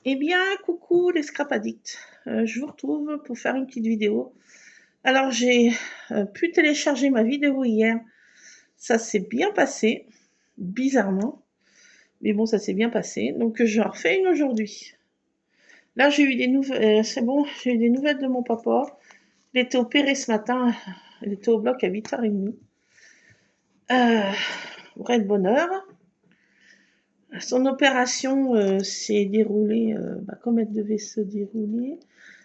Eh bien, coucou les scrap addicts. Je vous retrouve pour faire une petite vidéo. Alors, j'ai pu télécharger ma vidéo hier. Ça s'est bien passé, bizarrement. Mais bon, ça s'est bien passé. Donc, j'en refais une aujourd'hui. Là, j'ai eu des nouvelles. C'est bon, j'ai eu des nouvelles de mon papa. Il était opéré ce matin. Il était au bloc à 8h30. Euh, Vrai de bonheur. Son opération s'est déroulée comme elle devait se dérouler.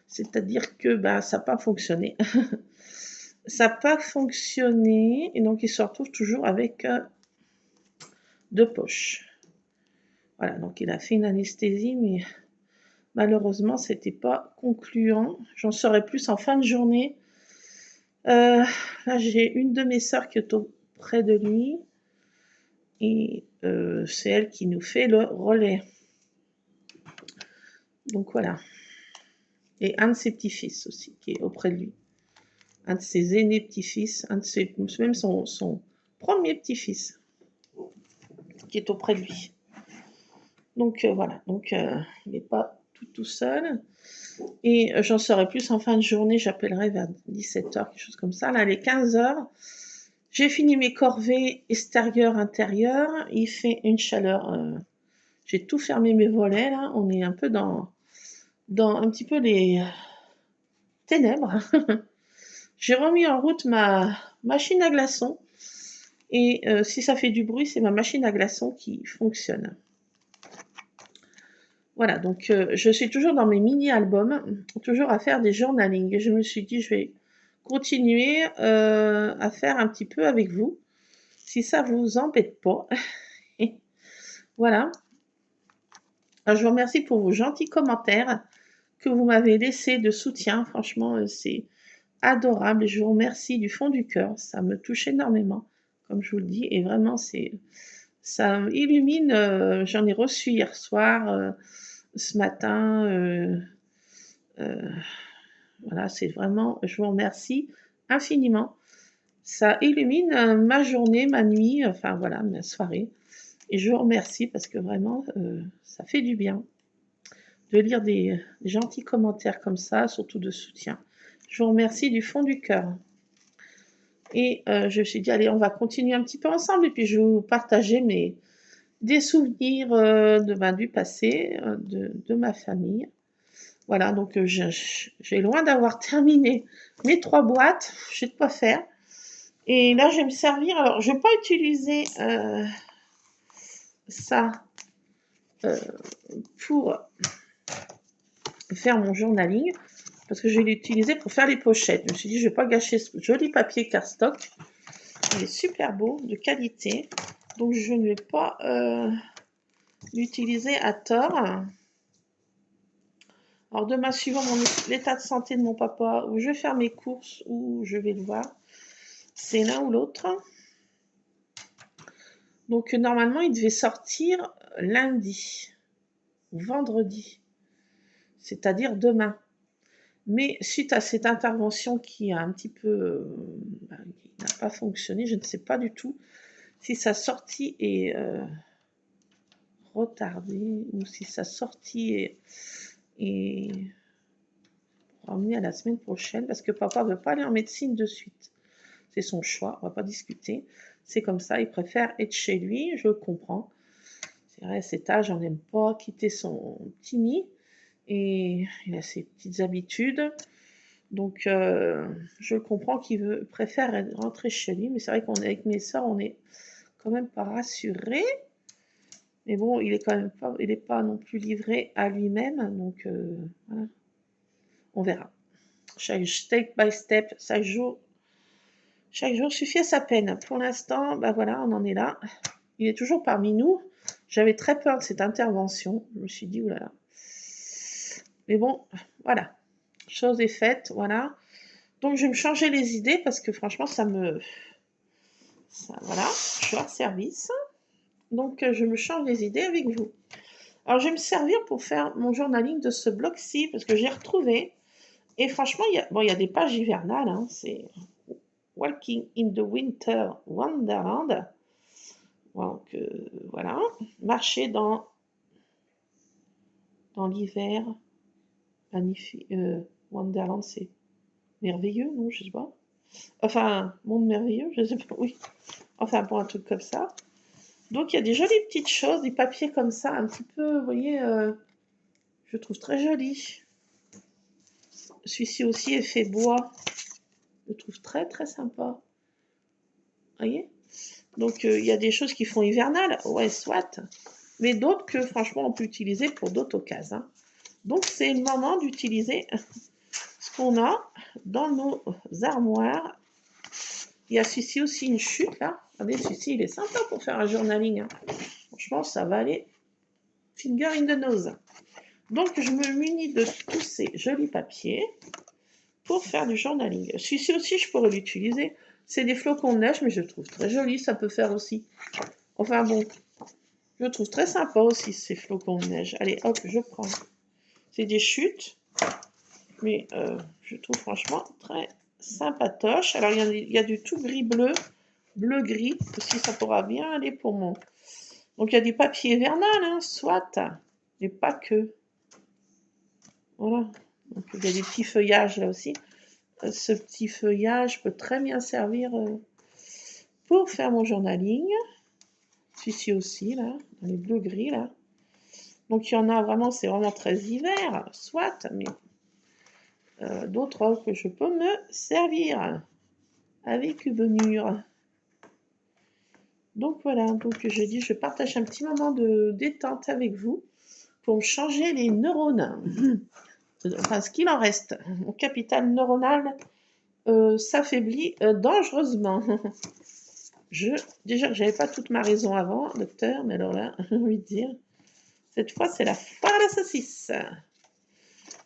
C'est-à-dire que ça n'a pas fonctionné. Ça n'a pas fonctionné et donc il se retrouve toujours avec 2 poches. Voilà, donc il a fait une anesthésie, mais malheureusement, c'était pas concluant. J'en saurai plus en fin de journée. Là, j'ai une de mes sœurs qui est auprès de lui et c'est elle qui nous fait le relais. Donc voilà. Et un de ses petits-fils aussi qui est auprès de lui. Un de ses aînés petits-fils, même son premier petit-fils qui est auprès de lui. Donc voilà, donc il n'est pas tout seul. Et j'en saurai plus en fin de journée, j'appellerai vers 17h, quelque chose comme ça. Là, il est 15h. J'ai fini mes corvées extérieures, intérieures. Il fait une chaleur. J'ai tout fermé mes volets, là. On est un peu dans un petit peu les ténèbres. J'ai remis en route ma machine à glaçons. Et si ça fait du bruit, c'est ma machine à glaçons qui fonctionne. Voilà, donc je suis toujours dans mes mini-albums, toujours à faire des journaling. Et je me suis dit, je vais continuer à faire un petit peu avec vous, si ça vous embête pas. Voilà. Alors, je vous remercie pour vos gentils commentaires que vous m'avez laissés de soutien. Franchement, c'est adorable et je vous remercie du fond du cœur. Ça me touche énormément, comme je vous le dis. Et vraiment, ça illumine. J'en ai reçu hier soir, ce matin. Voilà, c'est vraiment, je vous remercie infiniment. Ça illumine ma journée, ma nuit, enfin voilà, ma soirée. Et je vous remercie parce que vraiment, ça fait du bien de lire des gentils commentaires comme ça, surtout de soutien. Je vous remercie du fond du cœur. Et je me suis dit, allez, on va continuer un petit peu ensemble et puis je vais vous partager des souvenirs du passé, de ma famille. Voilà, donc j'ai loin d'avoir terminé mes 3 boîtes, j'ai de quoi faire. Et là, je vais me servir. Alors, je ne vais pas utiliser ça euh, pour faire mon journaling, parce que je vais l'utiliser pour faire les pochettes. Je me suis dit, je ne vais pas gâcher ce joli papier cardstock. Il est super beau, de qualité. Donc, je ne vais pas l'utiliser à tort. Alors, demain, suivant l'état de santé de mon papa, où je vais faire mes courses, ou je vais le voir, c'est l'un ou l'autre. Donc normalement, il devait sortir lundi, vendredi, c'est-à-dire demain. Mais suite à cette intervention qui a un petit peu, qui n'a pas fonctionné, je ne sais pas du tout si sa sortie est retardée ou si sa sortie est ramenée à la semaine prochaine, parce que papa ne veut pas aller en médecine de suite. C'est son choix, on ne va pas discuter. C'est comme ça, il préfère être chez lui, je le comprends. C'est vrai, à cet âge, on n'aime pas quitter son petit nid et il a ses petites habitudes. Donc, je le comprends qu'il préfère rentrer chez lui, mais c'est vrai qu'on est avec mes soeurs, on est quand même pas rassurés. Mais bon, il est pas non plus livré à lui-même, donc voilà, on verra. Step by step, chaque jour suffit à sa peine. Pour l'instant, voilà, on en est là. Il est toujours parmi nous. J'avais très peur de cette intervention. Je me suis dit, oulala. Mais bon, voilà. Chose est faite, voilà. Donc, je vais me changer les idées parce que franchement, voilà, je suis hors service. Donc, je me change les idées avec vous. Alors, je vais me servir pour faire mon journaling de ce bloc-ci parce que j'ai retrouvé. Et franchement, il y a des pages hivernales. Hein, c'est Walking in the Winter Wonderland. Donc, voilà. Marcher dans dans l'hiver. Magnifique. Wonderland, c'est merveilleux, non? Je sais pas. Enfin, monde merveilleux, je sais pas, oui. Enfin, pour un truc comme ça. Donc, il y a des jolies petites choses, des papiers comme ça, un petit peu, vous voyez, je trouve très joli. Celui-ci aussi est fait bois. Je le trouve très, très sympa. Vous voyez? Donc, il y a des choses qui font hivernales, ouais, soit. Mais d'autres que, franchement, on peut utiliser pour d'autres occasions. Hein. Donc, c'est le moment d'utiliser ce qu'on a dans nos armoires. Il y a celui-ci aussi, une chute, là. Regardez, celui-ci, il est sympa pour faire un journaling. Hein. Franchement, ça va aller finger in the nose. Donc, je me munis de tous ces jolis papiers pour faire du journaling. Celui-ci aussi, je pourrais l'utiliser. C'est des flocons de neige, mais je le trouve très joli. Ça peut faire aussi. Enfin bon, je le trouve très sympa aussi, ces flocons de neige. Allez, hop, je prends. C'est des chutes, mais je trouve franchement très sympatoche. Alors, il y a du tout gris-bleu, bleu-gris. Aussi, ça pourra bien aller pour mon... Donc, il y a des papiers vernal, hein, soit, mais pas que. Voilà. Donc, il y a des petits feuillages là aussi. Ce petit feuillage peut très bien servir pour faire mon journaling. Celui-ci aussi, là, dans les bleus-gris, là. Donc, il y en a vraiment, c'est vraiment très hiver, soit, mais d'autres que je peux me servir avec Ubenure. Donc, voilà. Donc, je dis, je partage un petit moment de détente avec vous pour me changer les neurones. Enfin, ce qu'il en reste. Mon capital neuronal s'affaiblit dangereusement. Déjà que j'avais pas toute ma raison avant, docteur, mais alors là, j'ai envie de dire, cette fois, c'est la foire à la saucisse.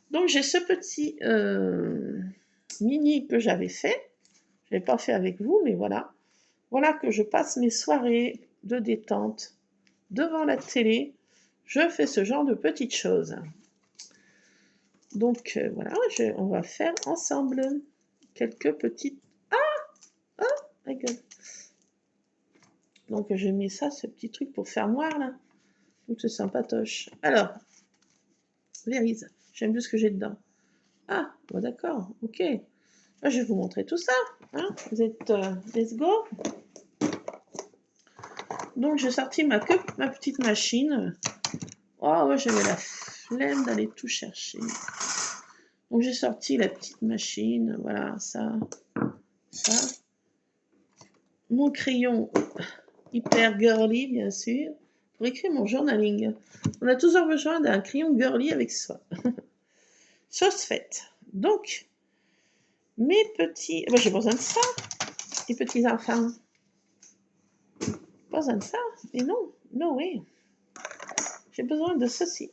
Donc, j'ai ce petit mini que j'avais fait. Je l'ai pas fait avec vous, mais voilà. Voilà que je passe mes soirées de détente devant la télé. Je fais ce genre de petites choses. Donc, voilà, on va faire ensemble quelques petites... Ah, my God. Donc, j'ai mis ça, ce petit truc pour faire moire, là. Donc, c'est sympatoche. Alors, Vérise, j'aime bien ce que j'ai dedans. Ah, bon, d'accord, ok. Là, je vais vous montrer tout ça. Hein. Vous êtes... let's go. Donc, j'ai sorti ma petite machine. Oh, ouais, j'avais la flemme d'aller tout chercher. Donc, j'ai sorti la petite machine. Voilà, ça. Mon crayon hyper girly, bien sûr, pour écrire mon journaling. On a toujours besoin d'un crayon girly avec soi. Chose faite. Donc, mes petits... Ben, j'ai besoin de ça, les petits enfants. Pas besoin de ça, mais non, no way. J'ai besoin de ceci.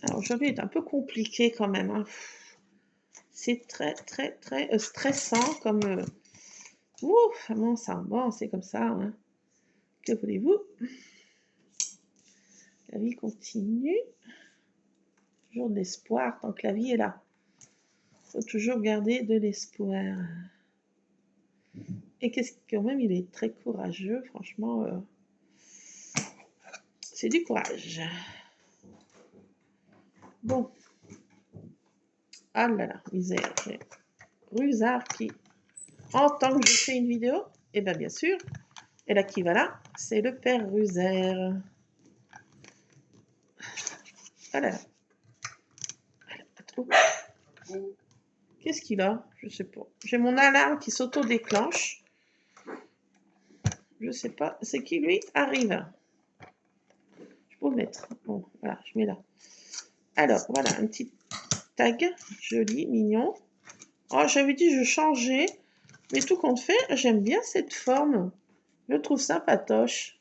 Alors, aujourd'hui est un peu compliqué quand même. Hein. C'est très, très, très stressant comme... Ouf, comment ça? Bon, c'est comme ça. Hein. Que voulez-vous? La vie continue. Toujours de l'espoir tant que la vie est là. Il faut toujours garder de l'espoir. Et qu'est-ce quand même, il est très courageux, franchement. C'est du courage. Bon. Ah là là, misère. J'ai Rusard qui entend que je fais une vidéo. Et bien sûr. Et là qui va là, c'est le père Rusard. Ah là là. Qu'est-ce qu'il a? Je sais pas. J'ai mon alarme qui s'auto-déclenche. Je sais pas. C'est qui lui? Arrive. Je peux mettre. Bon, voilà, je mets là. Alors, voilà, un petit tag joli, mignon. Oh, j'avais dit je changeais. Mais tout compte fait, j'aime bien cette forme. Je trouve sympatoche.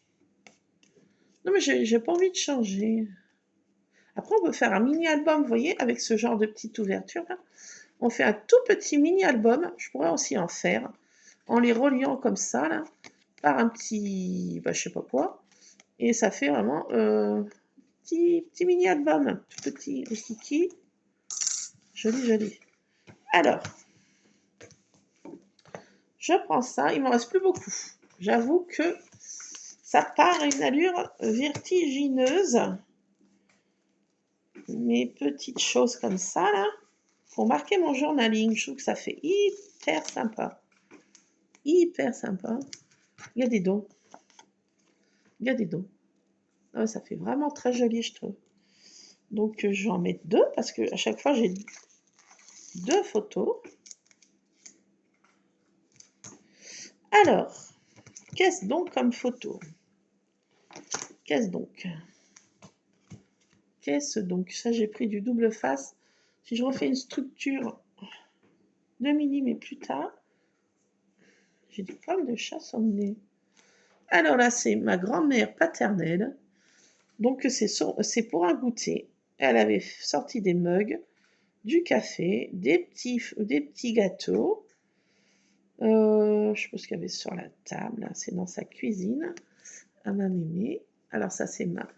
Non, mais j'ai pas envie de changer. Après, on peut faire un mini-album, vous voyez, avec ce genre de petite ouverture là. On fait un tout petit mini-album. Je pourrais aussi en faire. En les reliant comme ça, là. Par un petit... Bah, je sais pas quoi. Et ça fait vraiment... petit mini-album. Tout petit, kiki. Joli, joli. Alors... Je prends ça. Il m'en reste plus beaucoup. J'avoue que... Ça part à une allure vertigineuse. Mes petites choses comme ça, là, pour marquer mon journaling. Je trouve que ça fait hyper sympa. Hyper sympa. Il y a des dons. Il y a des dons. Ah ouais, ça fait vraiment très joli, je trouve. Donc, je vais en mettre 2 parce qu'à chaque fois, j'ai 2 photos. Alors, qu'est-ce donc comme photo? Qu'est-ce donc? Qu'est-ce donc? Ça, j'ai pris du double face. Si je refais une structure 2 mm mais plus tard, j'ai des poils de chat sur le nez. Alors là, c'est ma grand-mère paternelle. Donc, c'est pour un goûter. Elle avait sorti des mugs, du café, des petits gâteaux. Je sais pas ce qu'il y avait sur la table. C'est dans sa cuisine. À ma mémé. Alors, ça, c'est ma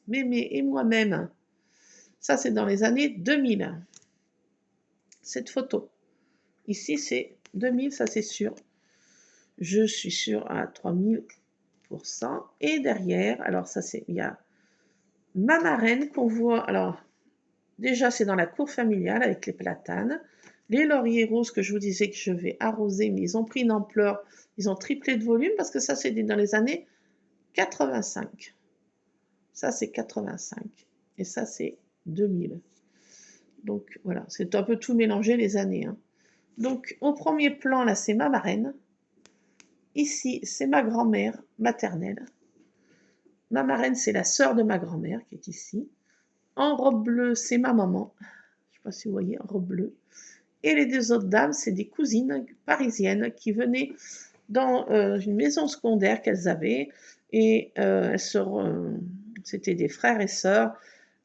mémé et moi-même. Ça, c'est dans les années 2000. Cette photo. Ici, c'est 2000, ça, c'est sûr. Je suis sûre à 3000%. Et derrière, alors ça, il y a ma marraine qu'on voit. Alors, déjà, c'est dans la cour familiale avec les platanes. Les lauriers roses que je vous disais que je vais arroser, mais ils ont pris une ampleur, ils ont triplé de volume parce que ça, c'est dans les années 85. Ça, c'est 85. Et ça, c'est 2000. Donc, voilà, c'est un peu tout mélangé les années. Hein. Donc, au premier plan, là, c'est ma marraine. Ici, c'est ma grand-mère maternelle. Ma marraine, c'est la sœur de ma grand-mère qui est ici. En robe bleue, c'est ma maman. Je ne sais pas si vous voyez, en robe bleue. Et les 2 autres dames, c'est des cousines parisiennes qui venaient dans une maison secondaire qu'elles avaient. Et c'était des frères et sœurs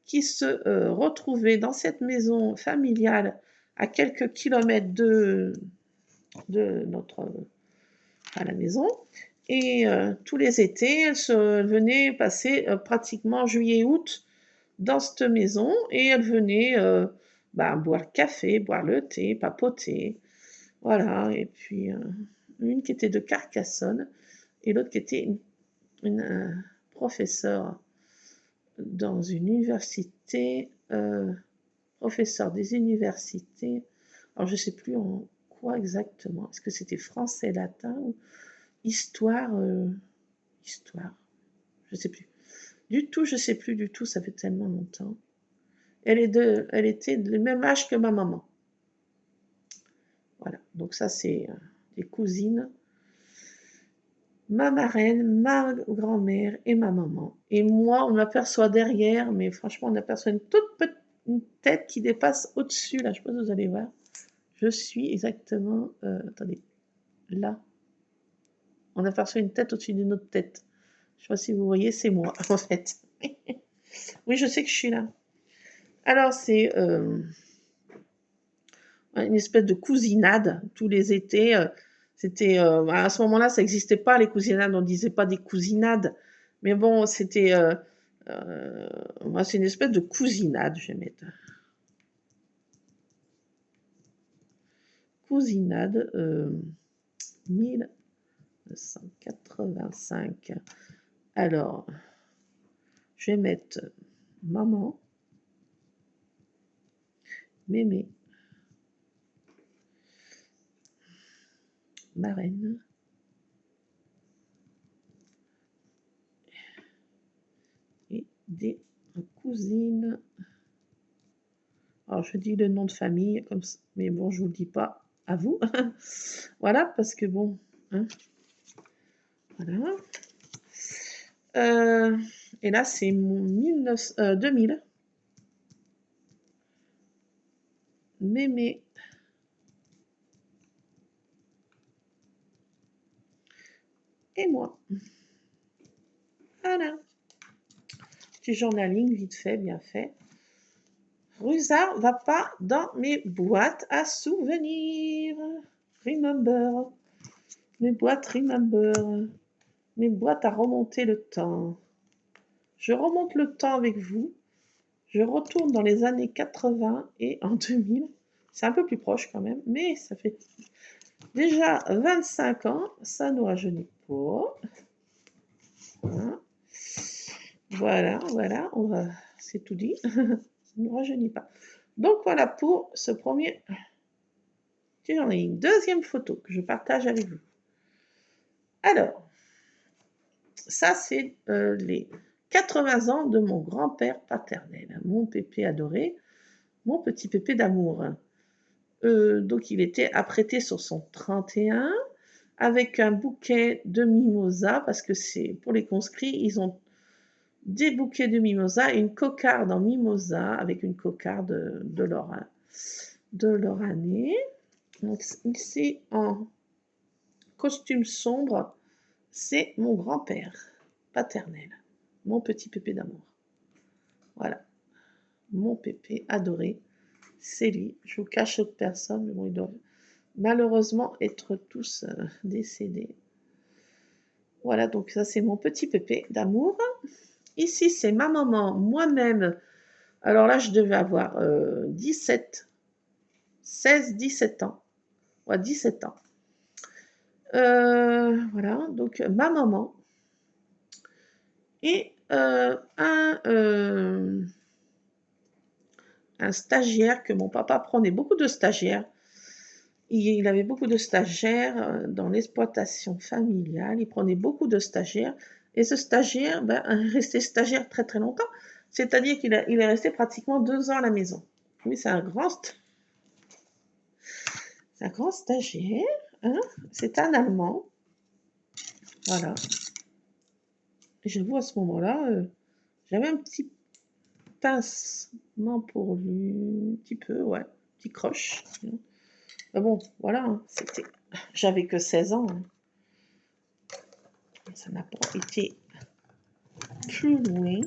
qui se retrouvaient dans cette maison familiale à quelques kilomètres de à la maison. Et tous les étés, elles venaient passer pratiquement juillet-août dans cette maison et elles venaient boire le café, boire le thé, papoter. Voilà, et puis une qui était de Carcassonne et l'autre qui était une professeure dans une université, professeur des universités. Alors je ne sais plus en quoi exactement. Est-ce que c'était français, latin ou histoire, histoire, je ne sais plus. Du tout, je ne sais plus du tout, ça fait tellement longtemps. Elle était du même âge que ma maman. Voilà, donc ça c'est des cousines. Ma marraine, ma grand-mère et ma maman. Et moi, on m'aperçoit derrière, mais franchement, on aperçoit une toute petite tête qui dépasse au-dessus, là, je ne sais pas si vous allez voir. Je suis exactement, attendez, là. On aperçoit une tête au-dessus d'une autre tête. Je ne sais pas si vous voyez, c'est moi, en fait. Oui, je sais que je suis là. Alors, c'est une espèce de cousinade tous les étés. C'était à ce moment-là, ça n'existait pas les cousinades, on ne disait pas des cousinades. Mais bon, c'était moi, c'est une espèce de cousinade, je vais mettre. Cousinade 1985. Alors, je vais mettre maman, mémé, marraine, et des cousines. Alors, je dis le nom de famille, comme ça, mais bon, je ne vous le dis pas à vous. Voilà, parce que bon. Hein, voilà. Et là, c'est mon 2000. Mémé. Et moi. Voilà. Petit journaling, vite fait, bien fait. Rusard va pas dans mes boîtes à souvenirs. Remember. Mes boîtes remember. Mes boîtes à remonter le temps. Je remonte le temps avec vous. Je retourne dans les années 80 et en 2000. C'est un peu plus proche quand même, mais ça fait déjà 25 ans. Ça ne rajeunit pas. Voilà, voilà, voilà, c'est tout dit. Ne rajeunit pas. Donc voilà pour ce premier. J'en ai une deuxième photo que je partage avec vous. Alors, ça c'est les 80 ans de mon grand-père paternel, mon pépé adoré, mon petit pépé d'amour. Donc il était apprêté sur son 31 avec un bouquet de mimosa, parce que c'est pour les conscrits, ils ont des bouquets de mimosa et une cocarde en mimosa avec une cocarde de leur année. Donc ici en costume sombre, c'est mon grand-père paternel, mon petit pépé d'amour. Voilà, mon pépé adoré, c'est lui. Je vous cache autre personne, mais bon, ils doivent malheureusement être tous décédés. Voilà, donc ça c'est mon petit pépé d'amour. Ici c'est ma maman, moi-même. Alors là je devais avoir 16-17 ans. Ouais, 17 ans. Voilà, donc ma maman et un stagiaire que mon papa prenait beaucoup de stagiaires. Il avait beaucoup de stagiaires dans l'exploitation familiale. Il prenait beaucoup de stagiaires. Et ce stagiaire est resté stagiaire très très longtemps. C'est-à-dire qu'il est resté pratiquement 2 ans à la maison. Oui, c'est un grand stagiaire. Hein, c'est un Allemand. Voilà. Et j'avoue, à ce moment-là, j'avais un petit pincement pour lui. Un petit peu, ouais. Petit croche. Mais bon, voilà. J'avais que 16 ans. Ça n'a pas été plus loin.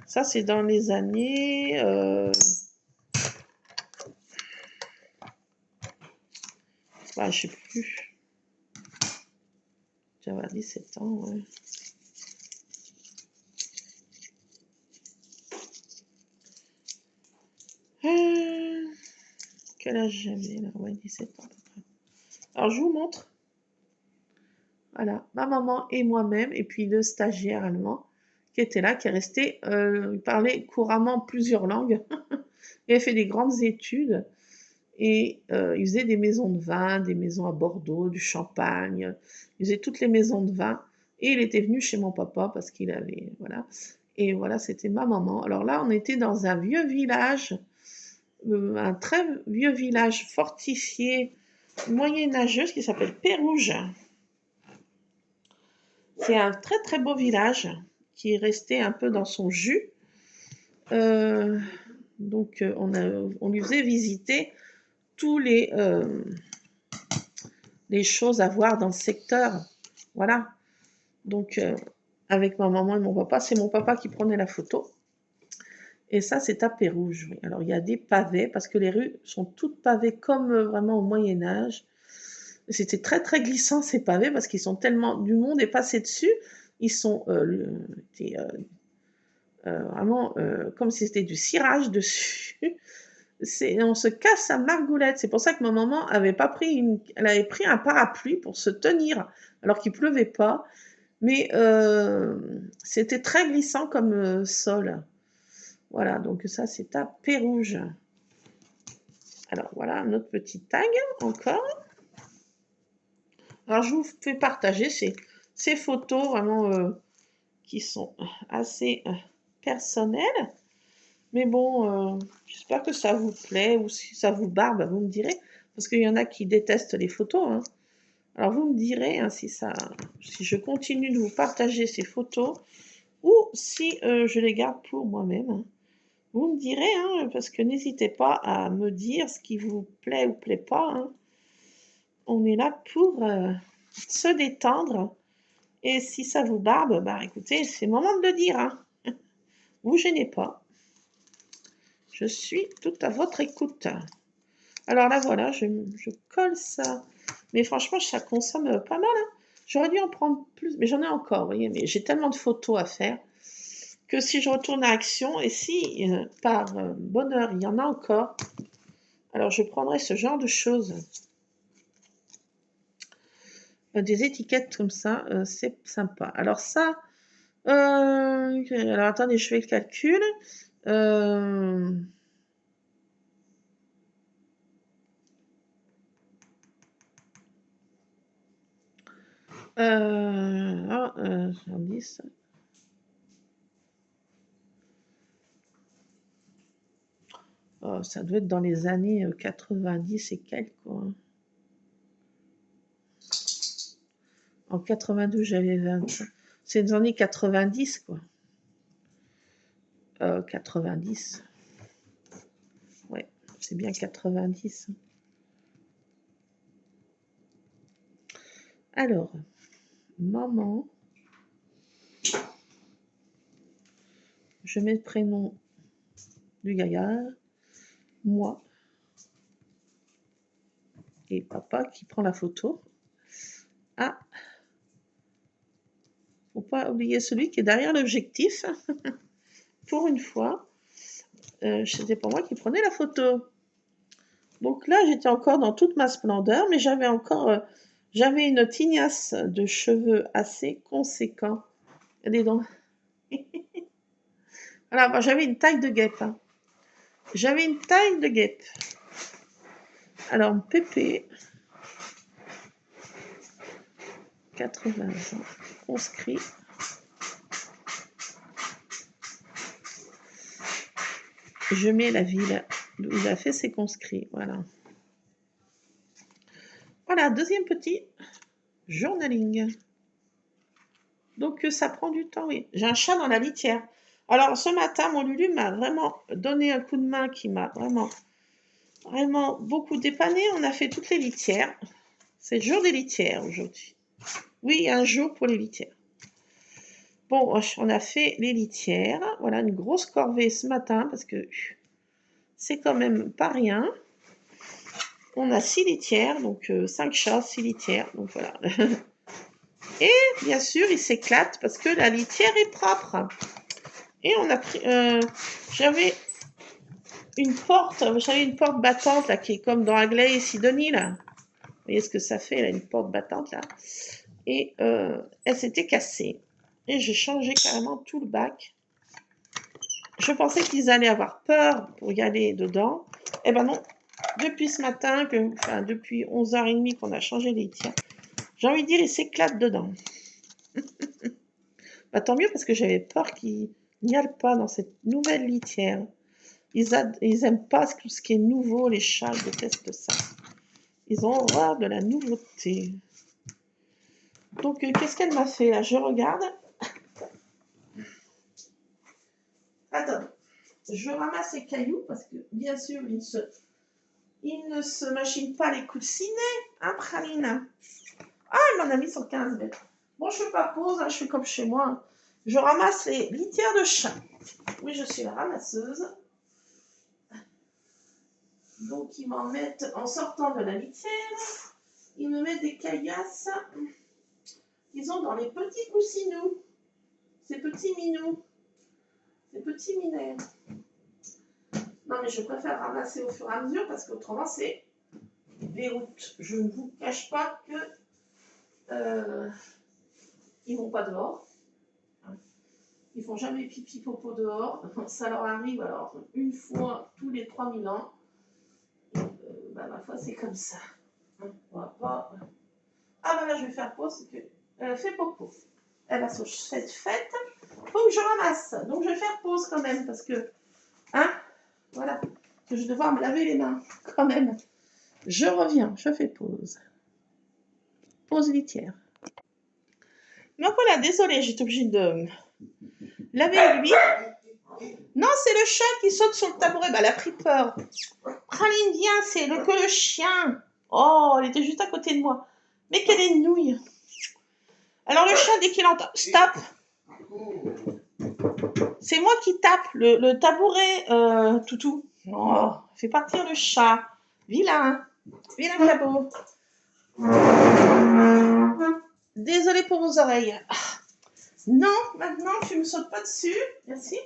Ça, c'est dans les années... je sais plus. J'avais 17 ans, ouais. Quel âge j'avais là? Ouais, 17 ans à peu près. Alors, je vous montre. Voilà, ma maman et moi-même, et puis le stagiaire allemand qui était là, qui est resté, il parlait couramment plusieurs langues. Il avait fait des grandes études et il faisait des maisons de vin, des maisons à Bordeaux, du champagne. Il faisait toutes les maisons de vin et il était venu chez mon papa parce qu'il avait, voilà. Et voilà, c'était ma maman. Alors là, on était dans un vieux village, un très vieux village fortifié moyenâgeux qui s'appelle Pérouges. C'est un très très beau village qui est resté un peu dans son jus. Donc on lui faisait visiter tous les choses à voir dans le secteur. Voilà. Donc avec ma maman et mon papa, c'est mon papa qui prenait la photo. Et ça, c'est à Pérouges. Oui. Alors il y a des pavés parce que les rues sont toutes pavées comme vraiment au Moyen-Âge. C'était très très glissant ces pavés parce qu'ils sont tellement... Du monde est passé dessus. Ils sont vraiment comme si c'était du cirage dessus. On se casse à margoulette. C'est pour ça que ma maman avait pas pris elle avait pris un parapluie pour se tenir alors qu'il pleuvait pas. Mais c'était très glissant comme sol. Voilà, donc ça c'est à Pérouges. Alors voilà, notre petit tag encore. Alors je vous fais partager ces photos vraiment qui sont assez personnelles. Mais bon, j'espère que ça vous plaît ou si ça vous barbe, vous me direz. Parce qu'il y en a qui détestent les photos. Hein. Alors vous me direz hein, si je continue de vous partager ces photos ou si je les garde pour moi-même. Hein. Vous me direz, hein, parce que n'hésitez pas à me dire ce qui vous plaît ou plaît pas. Hein. On est là pour se détendre. Et si ça vous barbe, écoutez, c'est le moment de le dire. Hein. Vous gênez pas. Je suis tout à votre écoute. Alors là, voilà, je colle ça. Mais franchement, ça consomme pas mal. Hein. J'aurais dû en prendre plus, mais j'en ai encore, vous voyez. Mais j'ai tellement de photos à faire que si je retourne à Action, et si par bonheur, il y en a encore, alors je prendrai ce genre de choses. Des étiquettes comme ça, c'est sympa. Alors ça, alors attendez, je fais le calcul. J'en dis ça. Oh, ça doit être dans les années 90 et quelques, quoi. En 82, j'avais 20. C'est les années 90, quoi. 90. Ouais, c'est bien 90. Alors, maman. Je mets le prénom du gaillard. Moi. Et papa qui prend la photo. Ah, faut pas oublier celui qui est derrière l'objectif. Pour une fois, c'était pas moi qui prenais la photo. Donc là, j'étais encore dans toute ma splendeur, mais j'avais encore, j'avais une tignasse de cheveux assez conséquent. Regardez donc. Voilà, moi, j'avais une taille de guêpe. Hein. J'avais une taille de guêpe. Alors, Pépé, 80 ans, conscrit. Je mets la ville où il a fait ses conscrits. Voilà. Voilà, deuxième petit journaling. Donc, ça prend du temps, oui. J'ai un chat dans la litière. Alors, ce matin, mon Lulu m'a vraiment donné un coup de main qui m'a vraiment beaucoup dépanné. On a fait toutes les litières. C'est le jour des litières aujourd'hui. Oui, il y a un jour pour les litières. Bon, on a fait les litières. Voilà, une grosse corvée ce matin parce que c'est quand même pas rien. On a 6 litières, donc 5 chats, 6 litières. Donc voilà. Et bien sûr, il s'éclate parce que la litière est propre. Et on a pris. J'avais une porte battante là qui est comme dans Aglaé et Sidonie là. Vous voyez ce que ça fait là, une porte battante là. Et elle s'était cassée. Et j'ai changé carrément tout le bac. Je pensais qu'ils allaient avoir peur pour y aller dedans. Eh ben non. Depuis ce matin, depuis 11h30 qu'on a changé les litières, j'ai envie de dire, ils s'éclatent dedans. Bah, tant mieux parce que j'avais peur qu'ils n'y aillent pas dans cette nouvelle litière. Ils aiment pas tout ce qui est nouveau, les chats, ils détestent ça. Ils ont horreur de la nouveauté. Donc, qu'est-ce qu'elle m'a fait là? Je regarde. Attends, je ramasse les cailloux parce que, bien sûr, il ne se machine pas les coussinets, hein, Praline? Ah, il m'en a mis 115 mètres. Bon, je fais pas pause, hein, je fais comme chez moi. Je ramasse les litières de chat. Oui, je suis la ramasseuse. Donc, ils m'en mettent en sortant de la litière. Ils me mettent des caillasses. Ils ont dans les petits coussinous. Ces petits minous. Ces petits minets. Non, mais je préfère ramasser au fur et à mesure parce qu'autrement, c'est déroute. Je ne vous cache pas que ils vont pas dehors. Ils font jamais pipi popo dehors. Ça leur arrive alors une fois tous les 3000 ans. Ma foi, c'est comme ça. On va pas... Ah ben là, je vais faire pause parce qu'elle fait popo. Elle a son chaussettes faite. Faut que je ramasse. Donc je vais faire pause quand même parce que... Hein? Voilà. Que je vais devoir me laver les mains quand même. Je reviens, je fais pause. Pause litière. Donc voilà, désolée, j'étais obligée de laver lui. Non, c'est le chat qui saute sur le tabouret. Bah, elle a pris peur. Praline, viens, c'est que le chien. Oh, elle était juste à côté de moi. Mais quelle est nouille. Alors le chat, dès qu'il entend, stop. C'est moi qui tape le tabouret, toutou. Oh, fais partir le chat. Vilain. Vilain cabot. Désolée pour vos oreilles. Non, maintenant, tu me sautes pas dessus. Merci.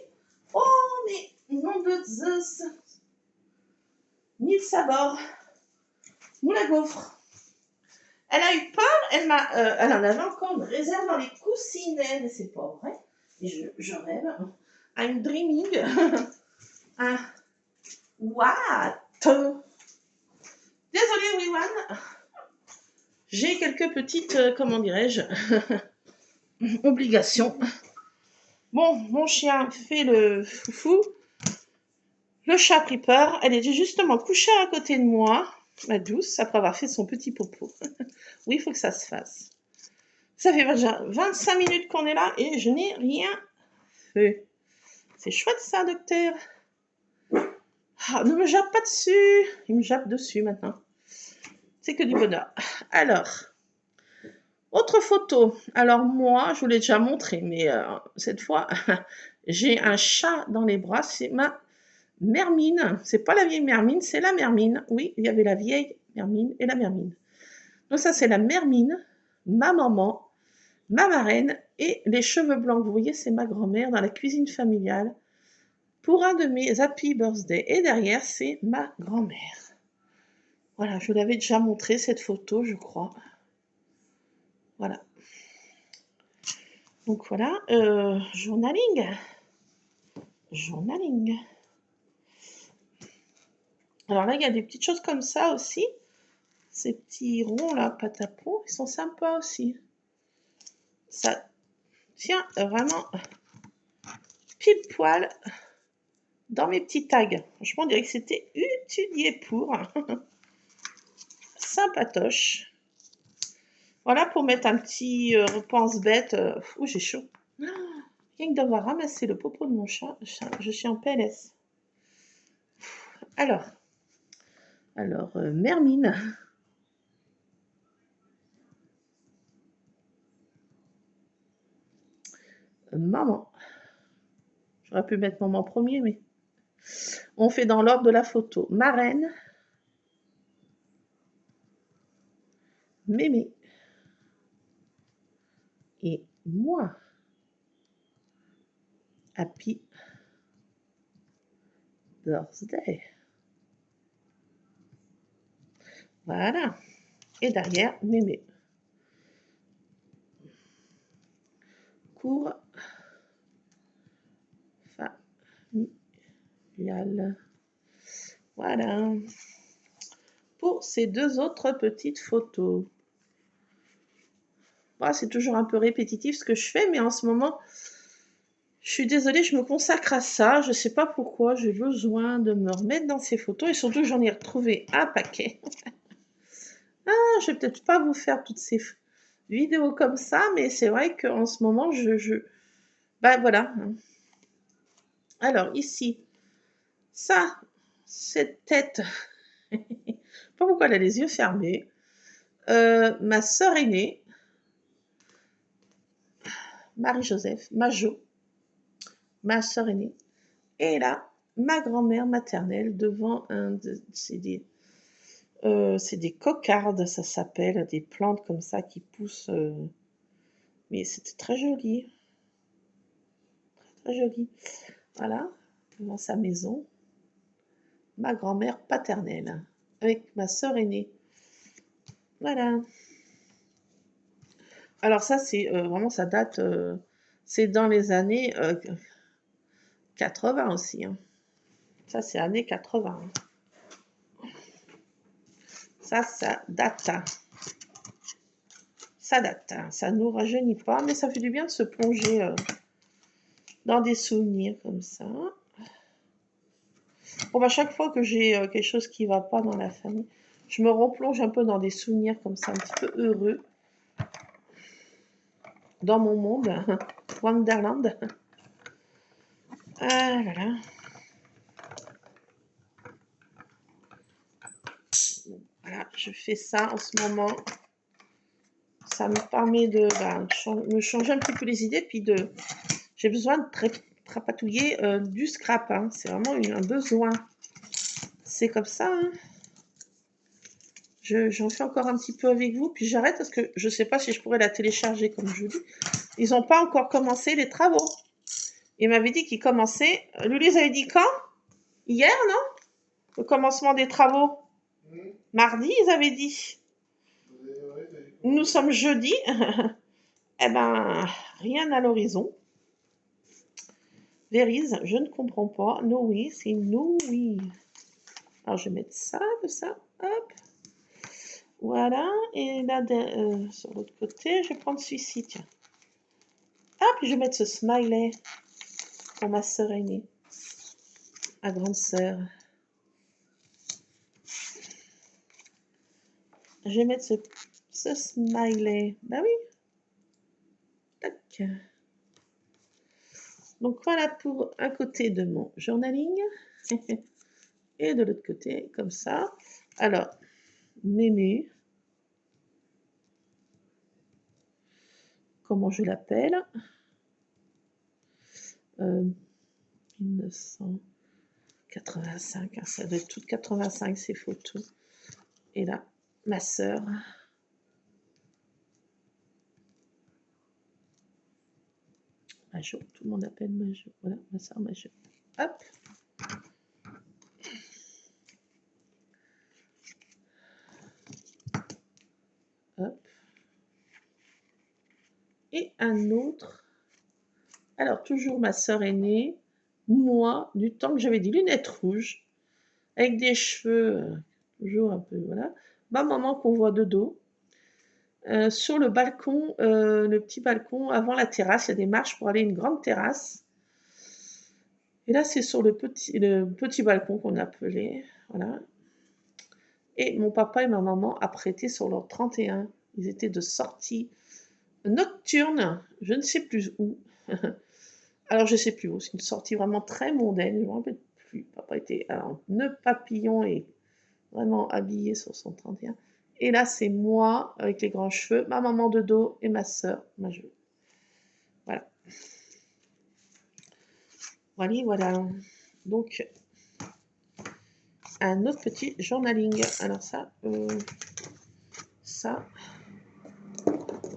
Oh, mais nom de Zeus. Ni le sabord. Moule à gaufre. Elle a eu peur, elle en avait encore une réserve dans les coussinets, mais c'est pas vrai. Et je rêve. I'm dreaming. Ah, what? Désolée, Wiwan. J'ai quelques petites, comment dirais-je, obligations. Bon, mon chien fait le foufou. Le chat a pris peur. Elle était justement couchée à côté de moi, ma douce, après avoir fait son petit popo. Oui, il faut que ça se fasse. Ça fait déjà 25 minutes qu'on est là et je n'ai rien fait. C'est chouette ça, docteur. Ah, ne me jappe pas dessus. Il me jappe dessus maintenant. C'est que du bonheur. Alors, autre photo. Alors moi, je vous l'ai déjà montré, mais cette fois, j'ai un chat dans les bras. C'est ma Mermine. C'est pas la vieille Mermine, c'est la Mermine. Oui, il y avait la vieille Mermine et la Mermine. Donc ça, c'est la Mermine, ma maman, ma marraine et les cheveux blancs que vous voyez, c'est ma grand-mère dans la cuisine familiale pour un de mes happy birthday. Et derrière, c'est ma grand-mère. Voilà, je vous l'avais déjà montré cette photo, je crois. Voilà. Donc voilà, journaling. Journaling. Alors là, il y a des petites choses comme ça aussi. Ces petits ronds là, patapon, ils sont sympas aussi. Ça tient vraiment pile poil dans mes petits tags. Franchement, on dirait que c'était étudié pour. Sympatoche. Voilà pour mettre un petit pense-bête. Ouh, j'ai chaud. Rien que d'avoir ramassé le popo de mon chat, je suis en PLS. Alors, Mermine. Maman. J'aurais pu mettre maman premier, mais on fait dans l'ordre de la photo. Marraine. Mémé. Et moi. Happy birthday. Voilà. Et derrière, Mémé. Cours familial. Voilà. Pour ces deux autres petites photos. Bon, c'est toujours un peu répétitif ce que je fais, mais en ce moment, je suis désolée, je me consacre à ça. Je ne sais pas pourquoi, j'ai besoin de me remettre dans ces photos. Et surtout, j'en ai retrouvé un paquet. Ah, je vais peut-être pas vous faire toutes ces vidéos comme ça, mais c'est vrai qu'en ce moment, ben voilà. Alors, ici, ça, cette tête, je ne sais pas pourquoi elle a les yeux fermés. Ma sœur aînée, Marie-Joseph, ma sœur aînée. Et là, ma grand-mère maternelle devant c'est des cocardes, ça s'appelle, des plantes comme ça qui poussent. Mais c'était très joli. Très, très joli. Voilà, devant sa maison. Ma grand-mère paternelle, avec ma sœur aînée. Voilà. Alors ça, c'est vraiment, ça date, c'est dans les années 80 aussi. Hein. Ça, c'est années 80. Ça date. Ça date. Ça ne nous rajeunit pas, mais ça fait du bien de se plonger dans des souvenirs comme ça. Bon, bah, chaque fois que j'ai quelque chose qui ne va pas dans la famille, je me replonge un peu dans des souvenirs comme ça, un petit peu heureux. Dans mon monde, Wonderland. Ah là là. Voilà, je fais ça en ce moment. Ça me permet de me changer un petit peu les idées, puis j'ai besoin de trapatouiller du scrap. Hein. C'est vraiment un besoin. C'est comme ça. Hein. J'en fais encore un petit peu avec vous, puis j'arrête parce que je ne sais pas si je pourrais la télécharger comme je vous dis. Ils n'ont pas encore commencé les travaux. Ils m'avaient dit qu'ils commençaient. Louise avait dit quand? Hier, non? Le commencement des travaux. Mardi, ils avaient dit. Nous sommes jeudi. Eh ben, rien à l'horizon. Vérise, je ne comprends pas. No oui, c'est no oui. Alors, je vais mettre ça, de ça. Hop. Voilà. Et là, sur l'autre côté, je vais prendre celui-ci, tiens. Ah, puis je vais mettre ce smiley pour ma sœur aînée. Ma grande sœur. Je vais mettre ce smiley. Ben oui. Tac. Donc voilà pour un côté de mon journaling. Et de l'autre côté, comme ça. Alors, Mémé. Comment je l'appelle 1985. Hein, ça doit être toutes 85 ces photos. Et là, ma sœur. Majo, tout le monde appelle Majo. Voilà, ma sœur Majo. Hop. Hop. Et un autre. Alors, toujours ma sœur aînée. Moi, du temps que j'avais des lunettes rouges, avec des cheveux, toujours un peu, voilà. Ma maman qu'on voit de dos. Sur le balcon, le petit balcon avant la terrasse, il y a des marches pour aller à une grande terrasse. Et là, c'est sur le petit balcon qu'on appelait, voilà. Et mon papa et ma maman apprêtaient sur leur 31. Ils étaient de sortie nocturne, je ne sais plus où. Alors, je ne sais plus où. C'est une sortie vraiment très mondaine, je ne me rappelle plus. Papa était en nœud papillon et vraiment habillé sur son 31. Et là, c'est moi avec les grands cheveux, ma maman de dos et ma sœur, Majo. Voilà. Voilà, voilà. Donc, un autre petit journaling. Alors ça,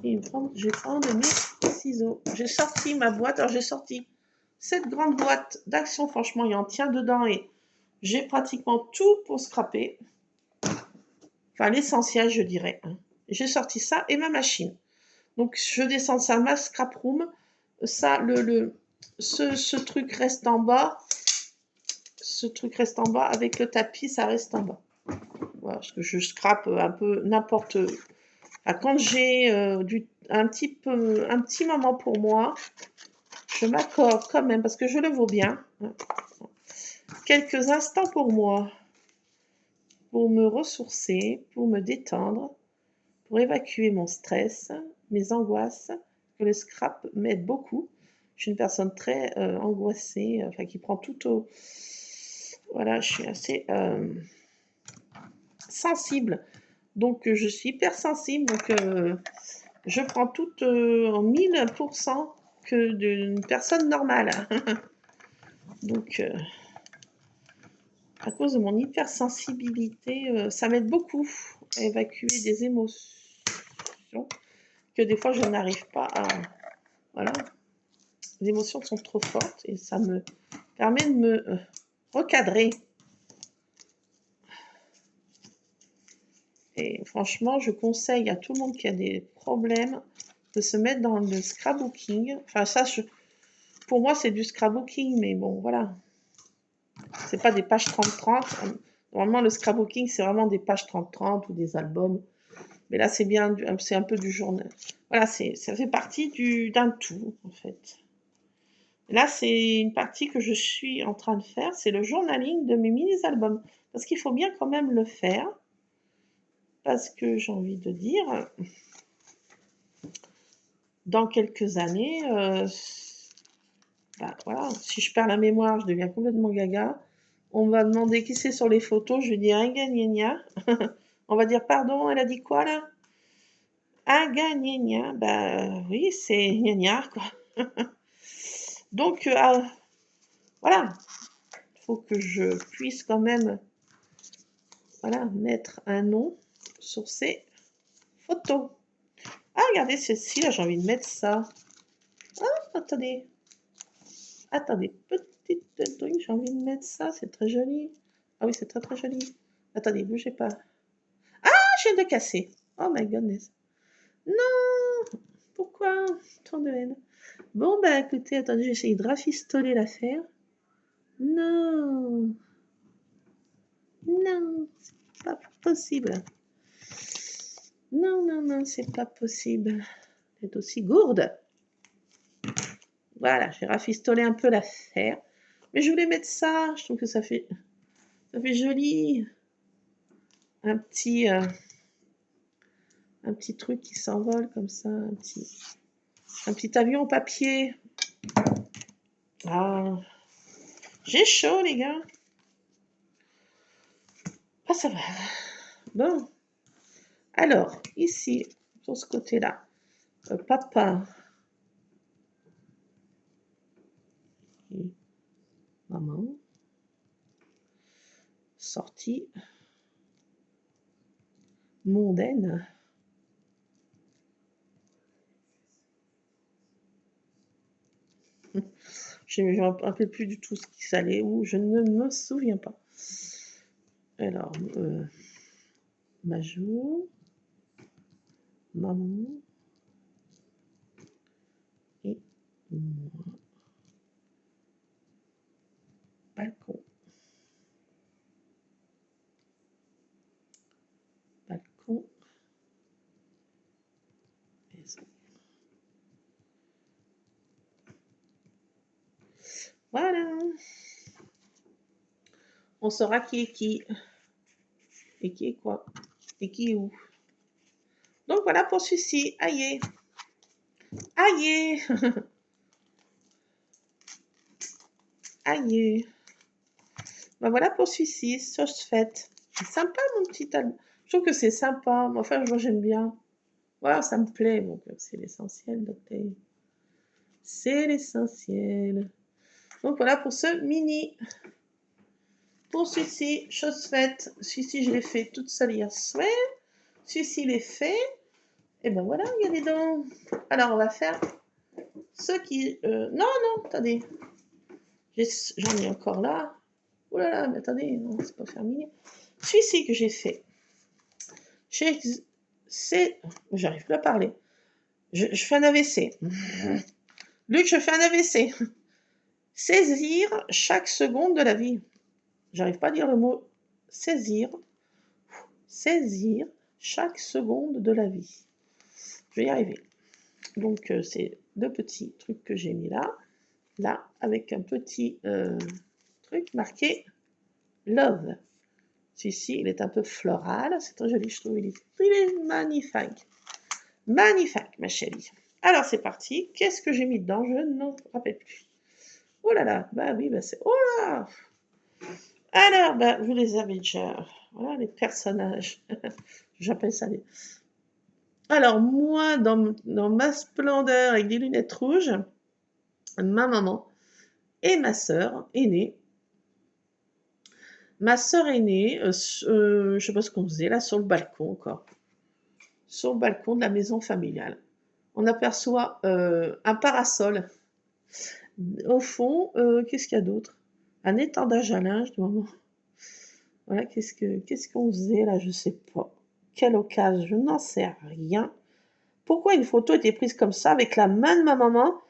et je vais prendre mes ciseaux. J'ai sorti ma boîte. Alors, j'ai sorti cette grande boîte d'Action. Franchement, il en tient dedans et j'ai pratiquement tout pour scraper. Enfin, l'essentiel, je dirais. J'ai sorti ça et ma machine. Donc, je descends ça, ma scrap room. Ça, ce truc reste en bas. Ce truc reste en bas. Avec le tapis, ça reste en bas. Voilà, parce que je scrape un peu n'importe. Enfin, quand j'ai un petit moment pour moi, je m'accorde quand même, parce que je le vaux bien, quelques instants pour moi, pour me ressourcer, pour me détendre, pour évacuer mon stress, mes angoisses, que le scrap m'aide beaucoup. Je suis une personne très angoissée, enfin qui prend tout au... Voilà, je suis assez sensible. Donc, je suis hypersensible, donc je prends tout en 1000% que d'une personne normale. Donc, à cause de mon hypersensibilité, ça m'aide beaucoup à évacuer des émotions que des fois je n'arrive pas à... Voilà, les émotions sont trop fortes et ça me permet de me recadrer. Et franchement, je conseille à tout le monde qui a des problèmes de se mettre dans le scrapbooking. Enfin, ça, pour moi, c'est du scrapbooking, mais bon, voilà. C'est pas des pages 30-30. Normalement, le scrapbooking, c'est vraiment des pages 30-30 ou des albums. Mais là, c'est bien, c'est un peu du journal. Voilà, ça fait partie d'un tout, en fait. Là, c'est une partie que je suis en train de faire, c'est le journaling de mes mini-albums. Parce qu'il faut bien quand même le faire. Parce que j'ai envie de dire, dans quelques années, voilà, si je perds la mémoire, je deviens complètement gaga. On va demander qui c'est sur les photos, je vais dire un gna. On va dire pardon, elle a dit quoi là? Un gna. Bah oui, c'est gna quoi. Donc voilà, il faut que je puisse quand même mettre un nom sur ces photos. Ah, regardez ceci là, j'ai envie de mettre ça. Ah, attendez, petite truc, j'ai envie de mettre ça, c'est très joli. Ah oui, c'est très très joli. Attendez, bougez pas. Ah, je viens de casser. Oh my goodness. Non! Pourquoi tant de haine? Bon, bah écoutez, attendez, j'essaye de rafistoler l'affaire. Non! Non! C'est pas possible. Non, non, non, c'est pas possible d'être aussi gourde. Voilà, j'ai rafistolé un peu l'affaire. Mais je voulais mettre ça, je trouve que ça fait joli. Un petit truc qui s'envole comme ça, un petit avion en papier. Ah, j'ai chaud les gars. Ah ça va. Bon. Alors, ici, sur ce côté-là, papa et maman, sortie mondaine. Je ne me rappelle plus du tout ce qui s'allait ou je ne me souviens pas. Alors, Majou, maman et moi. Balcon. Balcon. Maison. Voilà. On saura qui est qui. Et qui est quoi. Et qui est où. Donc voilà pour celui-ci. Aïe. Aïe. Aïe. Ben voilà pour celui-ci. Sauce faite. C'est sympa mon petit album. Je trouve que c'est sympa. Enfin, moi j'aime bien. Voilà, ça me plaît. Donc c'est l'essentiel. C'est l'essentiel. Donc voilà pour ce mini. Pour celui-ci, chose faite. Celui-ci, je l'ai fait toute seule hier soir. Celui-ci, il est fait. Et ben voilà, regardez donc. Alors, on va faire ceux qui... non, attendez. J'en ai encore là. Oh là là, mais attendez, non, c'est pas terminé. Celui-ci que j'ai fait. J'arrive plus à parler. Je fais un AVC. Luc, je fais un AVC. Saisir chaque seconde de la vie. J'arrive pas à dire le mot saisir. Saisir chaque seconde de la vie. Je vais y arriver. Donc, c'est deux petits trucs que j'ai mis là, avec un petit truc marqué Love. Celui-ci, il est un peu floral, c'est très joli, je trouve, il est magnifique. Magnifique, ma chérie. Alors, c'est parti. Qu'est-ce que j'ai mis dedans? Je ne me rappelle plus. Oh là là, bah oui, bah c'est... Oh là! Alors, bah, vous les avez déjà... Voilà, les personnages. J'appelle ça les... Alors, moi, dans ma splendeur, avec des lunettes rouges, ma maman et ma sœur aînée. Ma sœur aînée, je ne sais pas ce qu'on faisait, là, sur le balcon encore. Sur le balcon de la maison familiale. On aperçoit un parasol. Au fond, qu'est-ce qu'il y a d'autre? Un étendage à linge, de maman. Voilà, qu'est-ce qu'on faisait là? Je ne sais pas. Quelle occasion? Je n'en sais rien. Pourquoi une photo était prise comme ça avec la main de ma maman?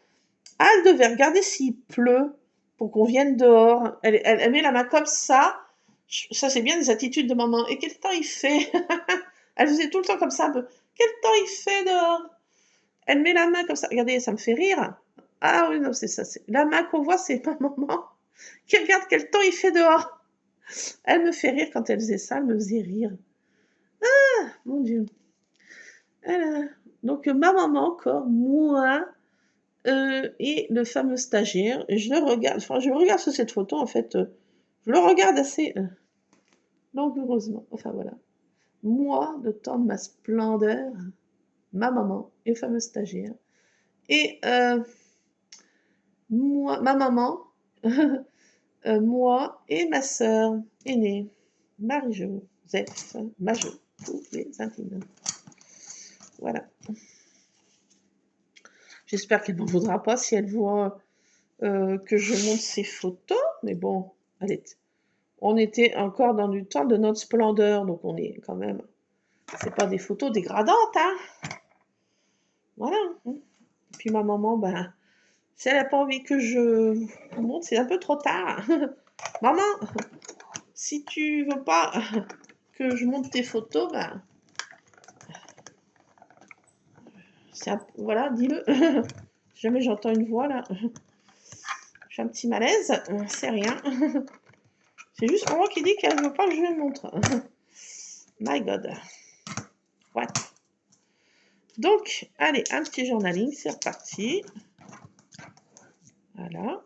Ah, elle devait regarder s'il pleut pour qu'on vienne dehors. Elle met la main comme ça. Ça, c'est bien des attitudes de maman. Et quel temps il fait? Elle faisait tout le temps comme ça un peu. Quel temps il fait dehors? Elle met la main comme ça. Regardez, ça me fait rire. Ah oui, non, c'est ça. La main qu'on voit, c'est ma maman qui regarde quel temps il fait dehors. Elle me fait rire quand elle faisait ça. Elle me faisait rire. Ah, mon Dieu. Donc, ma maman encore, moi, et le fameux stagiaire, je le regarde, enfin je regarde sur cette photo en fait, je le regarde assez langoureusement, enfin voilà. Moi, le temps de ma splendeur, ma maman et le fameux stagiaire, et moi, ma maman, moi et ma sœur aînée, Marie-Joseph, Majo, tous les intimes. Voilà. J'espère qu'elle ne m'en voudra pas si elle voit que je montre ces photos, mais bon, on était encore dans du temps de notre splendeur, donc on est quand même, c'est pas des photos dégradantes, hein. Voilà. Et puis ma maman, ben, si elle n'a pas envie que je vous montre, c'est un peu trop tard. Maman, si tu veux pas que je monte tes photos, ben, voilà, dis-le. Si jamais j'entends une voix là, j'ai un petit malaise, c'est rien. C'est juste maman qui dit qu'elle veut pas que je lui montre. My God. What? Donc, allez, un petit journaling, c'est reparti. Voilà.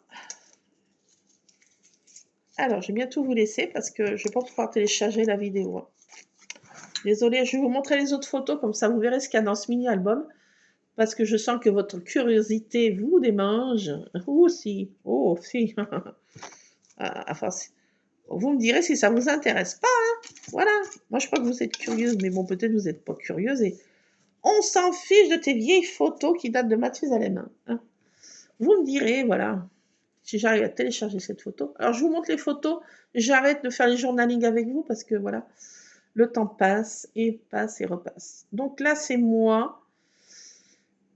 Alors, je vais bientôt vous laisser parce que je vais pas pouvoir télécharger la vidéo. Désolée, je vais vous montrer les autres photos, comme ça vous verrez ce qu'il y a dans ce mini-album. Parce que je sens que votre curiosité vous démange. Oh, si. Oh, si. Enfin, vous me direz si ça vous intéresse pas. Hein. Voilà. Moi, je crois que vous êtes curieuse, mais bon, peut-être vous n'êtes pas curieuse. Et on s'en fiche de tes vieilles photos qui datent de Mathusalem. Hein. Vous me direz, voilà, si j'arrive à télécharger cette photo. Alors, je vous montre les photos. J'arrête de faire les journaling avec vous parce que, voilà, le temps passe et passe et repasse. Donc là, c'est moi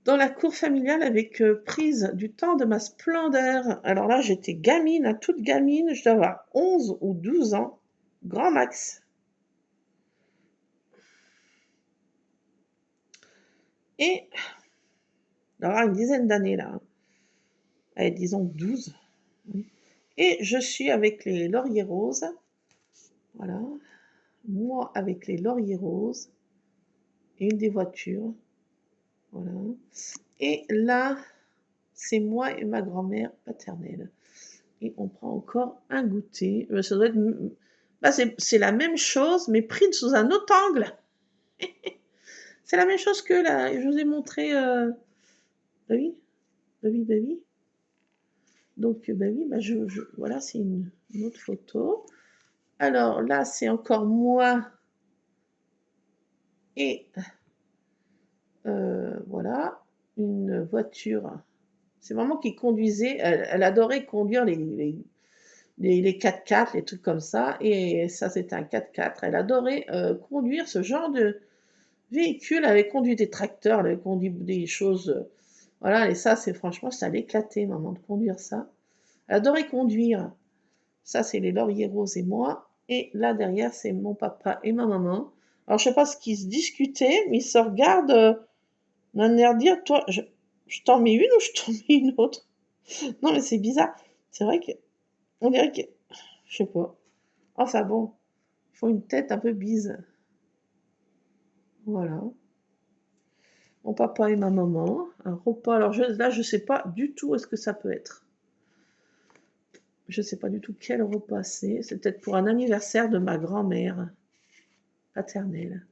dans la cour familiale avec prise du temps de ma splendeur. Alors là, j'étais gamine, hein, toute gamine. Je dois avoir 11 ou 12 ans, grand max. Et d'avoir une dizaine d'années là. Allez, disons 12. Et je suis avec les lauriers roses. Voilà. Moi avec les lauriers roses. Et une des voitures. Voilà. Et là, c'est moi et ma grand-mère paternelle. Et on prend encore un goûter. Ça doit être... Bah, c'est la même chose, mais pris sous un autre angle. C'est la même chose que là, je vous ai montré. Bah oui, bah oui, bah oui. Donc, bah oui, bah voilà, c'est une autre photo. Alors là, c'est encore moi. Et voilà, une voiture. C'est maman qui conduisait. Elle adorait conduire les 4x4, les trucs comme ça. Et ça, c'était un 4x4. Elle adorait conduire ce genre de véhicule. Elle avait conduit des tracteurs, elle avait conduit des choses. Voilà, et ça, c'est franchement, ça l'éclatait, maman, de conduire ça. Elle adorait conduire. Ça, c'est les lauriers roses et moi. Et là, derrière, c'est mon papa et ma maman. Alors, je sais pas ce qu'ils se discutaient, mais ils se regardent d'un air dire, toi, je t'en mets une ou je t'en mets une autre? Non, mais c'est bizarre. C'est vrai que, on dirait que, je sais pas. Enfin bon, ils font une tête un peu bise. Voilà. Mon papa et ma maman. Un repas. Alors là, je sais pas du tout où est-ce que ça peut être. Je sais pas du tout quel repas c'est. C'est peut-être pour un anniversaire de ma grand-mère paternelle.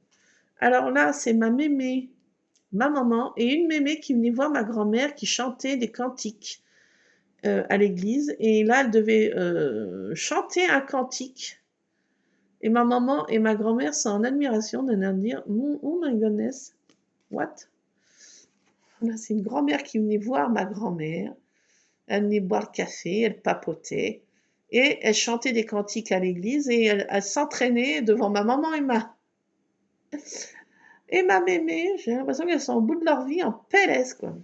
Alors là, c'est ma mémé, ma maman et une mémé qui venait voir ma grand-mère qui chantait des cantiques à l'église. Et là, elle devait chanter un cantique. Et ma maman et ma grand-mère sont en admiration de leur dire oh my goodness, what? Là, c'est une grand-mère qui venait voir ma grand-mère. Elle venait boire le café, elle papotait. Et elle chantait des cantiques à l'église et elle s'entraînait devant ma maman et ma mémé. J'ai l'impression qu'elles sont au bout de leur vie en PLS, quoi.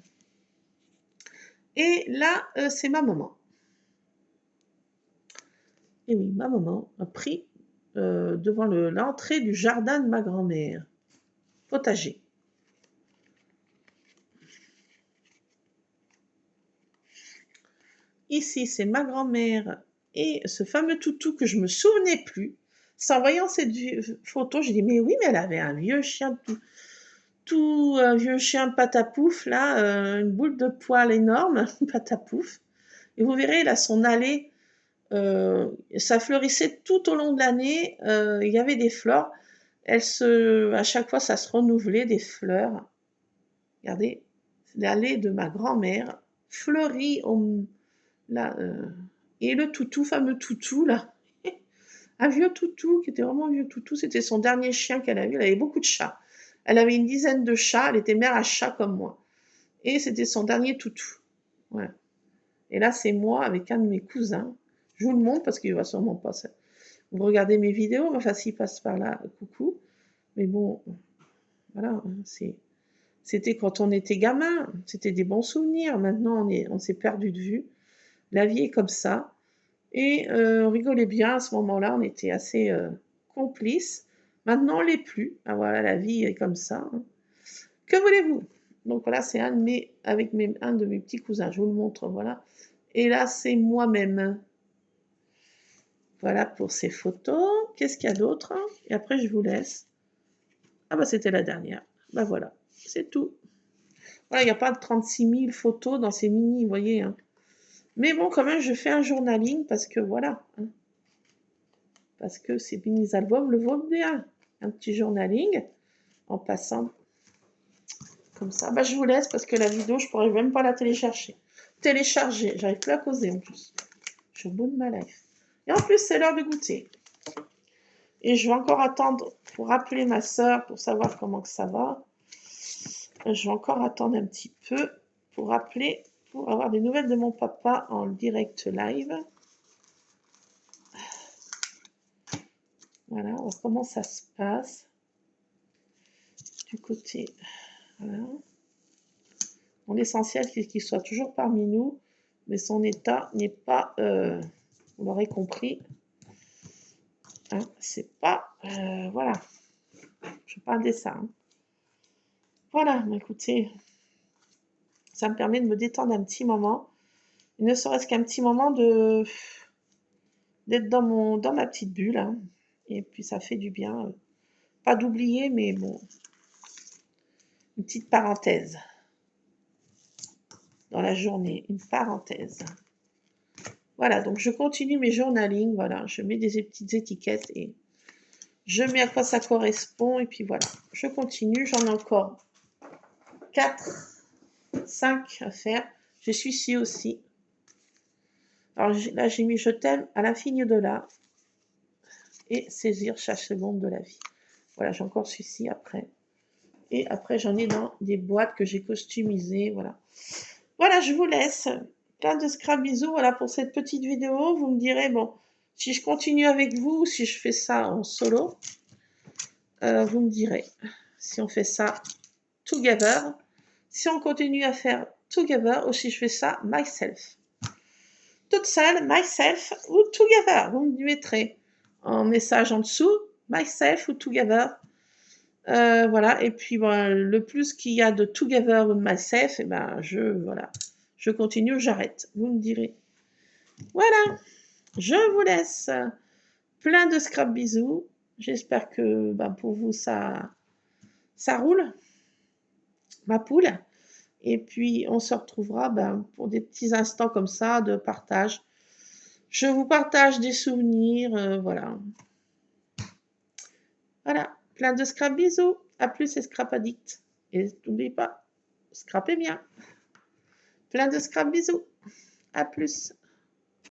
Et là, c'est ma maman. Et oui, ma maman a pris devant l'entrée du jardin de ma grand-mère. Potager. Ici, c'est ma grand-mère et ce fameux toutou que je me souvenais plus. C'est en voyant cette photo, j'ai dit, mais oui, mais elle avait un vieux chien un vieux chien patapouf, là, une boule de poil énorme, patapouf. Et vous verrez, là, son allée, ça fleurissait tout au long de l'année. Il y avait des fleurs. À chaque fois, ça se renouvelait, des fleurs. Regardez, l'allée de ma grand-mère fleurit là, et le toutou, fameux toutou, là. Un vieux toutou, qui était vraiment un vieux toutou. C'était son dernier chien qu'elle avait. Elle avait beaucoup de chats. Elle avait une dizaine de chats. Elle était mère à chat comme moi. Et c'était son dernier toutou. Voilà. Et là, c'est moi avec un de mes cousins. Je vous le montre parce qu'il va sûrement pas. Vous regardez mes vidéos, enfin, s'il passe par là, coucou. Mais bon, voilà, c'est C'était quand on était gamin, c'était des bons souvenirs. Maintenant, on s'est perdu de vue. La vie est comme ça. Et on rigolait bien à ce moment-là, on était assez complices. Maintenant, on l'est plus. Ah voilà, la vie est comme ça, hein. Que voulez-vous? Donc voilà, c'est un de mes petits cousins, je vous le montre, voilà. Et là, c'est moi-même. Voilà pour ces photos. Qu'est-ce qu'il y a d'autre? Et après, je vous laisse. Ah bah c'était la dernière. Bah voilà, c'est tout. Voilà, il n'y a pas de 36 000 photos dans ces mini, vous voyez, hein. Mais bon, quand même, je fais un journaling parce que voilà, hein. Parce que ces mini-albums le vaut bien. Un petit journaling en passant comme ça. Bah, je vous laisse parce que la vidéo, je pourrais même pas la télécharger. J'arrive plus à causer en plus. Je suis au bout de ma life. Et en plus, c'est l'heure de goûter. Et je vais encore attendre pour appeler ma soeur pour savoir comment que ça va. Je vais encore attendre un petit peu pour appeler, pour avoir des nouvelles de mon papa en direct live. Voilà, on va voir comment ça se passe. Du côté, voilà. Bon, l'essentiel, c'est qu'il soit toujours parmi nous, mais son état n'est pas, vous l'aurez compris, hein, c'est pas, voilà, je parle de ça, hein. Voilà, écoutez, ça me permet de me détendre un petit moment, ne serait-ce qu'un petit moment d'être dans ma petite bulle, hein. Et puis ça fait du bien, pas d'oublier, mais bon, une petite parenthèse dans la journée, une parenthèse. Voilà, donc je continue mes journaling, voilà, je mets des petites étiquettes et je mets à quoi ça correspond et puis voilà, je continue, j'en ai encore 4, 5 à faire. Je suis ici aussi. Alors là, j'ai mis je t'aime à l'infini au-delà et saisir chaque seconde de la vie. Voilà, j'ai encore celui-ci après. Et après, j'en ai dans des boîtes que j'ai customisées, voilà. Voilà, je vous laisse. Plein de scrap bisous, voilà pour cette petite vidéo. Vous me direz, bon, si je continue avec vous, si je fais ça en solo, vous me direz. Si on fait ça together, si on continue à faire together, ou si je fais ça myself. Toute seule, myself ou together. Vous me mettrez en message en dessous, myself ou together. Voilà, et puis bon, le plus qu'il y a de together ou de myself, et ben je continue ou j'arrête. Vous me direz. Voilà, je vous laisse. Plein de scrap bisous. J'espère que pour vous ça roule, ma poule. Et puis on se retrouvera pour des petits instants comme ça de partage. Je vous partage des souvenirs, voilà. Voilà, plein de scrap bisous. À plus et scrap addict. Et n'oubliez pas, scrapez bien. Plein de scrap bisous. À plus.